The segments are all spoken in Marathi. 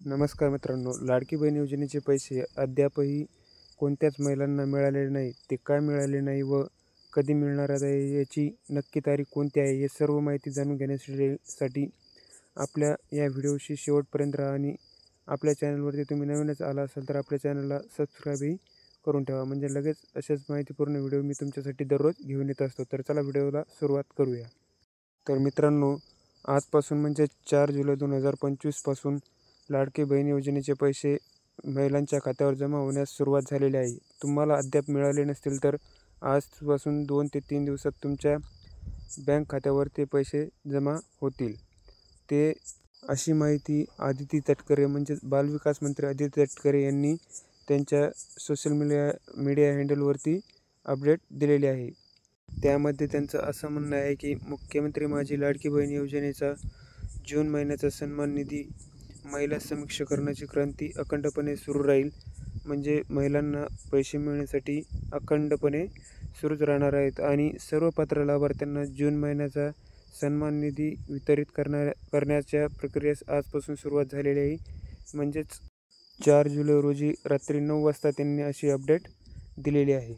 नमस्कार मित्रांनो, लाडकी बहीण योजनेचे पैसे अद्यापही कोणत्याच महिलांना मिळालेले नाही. ते का मिळाले नाही व कधी मिळणार आहे, याची नक्की तारीख कोणती आहे, हे सर्व माहिती जाणून घेण्यासाठी आपल्या या व्हिडिओशी शेवटपर्यंत राहा. आणि आपल्या चॅनलवरती तुम्ही नवीनच आला असाल तर आपल्या चॅनलला सबस्क्राईबही करून ठेवा, म्हणजे लगेच अशाच माहितीपूर्ण व्हिडिओ मी तुमच्यासाठी दररोज घेऊन येत असतो. तर चला व्हिडिओला सुरुवात करूया. तर मित्रांनो, आजपासून म्हणजे 4 जुलै 2025 पासून लाडकी बहीण योजनेचे पैसे महिलांच्या खात्यावर जमा होण्यास सुरुवात झालेली आहे. तुम्हाला अद्याप मिळाले नसतील तर आजपासून 2 ते 3 दिवसात तुमच्या बँक खात्यावर ते पैसे जमा होतील. ते अशी माहिती आदिती तटकरे म्हणजेच बालविकास मंत्री आदिती तटकरे यांनी त्यांच्या सोशल मीडिया हँडलवरती अपडेट दिलेली आहे. त्यामध्ये त्यांचं असं म्हणणं आहे की मुख्यमंत्री माझी लाडकी बहीण योजनेचा जून महिन्याचा सन्मान निधी महिला सक्षमीकरणाची क्रांती अखंडपणे सुरू राहील. म्हणजे महिलांना पैसे मिळण्यासाठी अखंडपणे सुरूच राहणार आहेत आणि सर्व पात्र लाभार्थ्यांना जून महिन्याचा सन्मान निधी वितरित करण्याच्या प्रक्रियेस आजपासून सुरुवात झालेली आहे. म्हणजेच 4 जुलै रोजी रात्री 9 वाजता त्यांनी अशी अपडेट दिलेली आहे.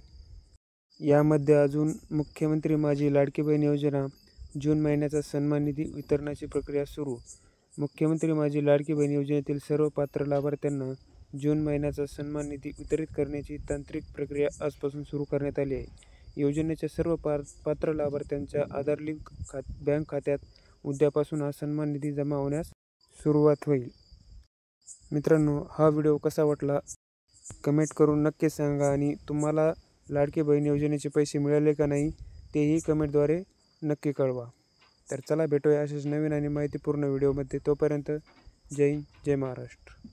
यामध्ये अजून मुख्यमंत्री माझी लाडकी बहीण योजना जून महिन्याचा सन्मान निधी वितरणाची प्रक्रिया सुरू. मुख्यमंत्री माझी लाडकी बहीण योजनेतील सर्व पात्र लाभार्थ्यांना जून महिन्याचा सन्मान निधी वितरित करण्याची तांत्रिक प्रक्रिया आजपासून सुरू करण्यात आली आहे. योजनेच्या सर्व पात्र लाभार्थ्यांच्या आधार लिंक बँक खात्यात उद्यापासून हा सन्मान निधी जमा होण्यास सुरुवात होईल. मित्रांनो, हा व्हिडिओ कसा वाटला कमेंट करून नक्की सांगा आणि तुम्हाला लाडकी बहीण योजनेचे पैसे मिळाले का नाही तेही कमेंटद्वारे नक्की कळवा. तर चला भेटूया अशाच नवीन आणि माहितीपूर्ण व्हिडिओमध्ये. तोपर्यंत जय हिंद, जय महाराष्ट्र.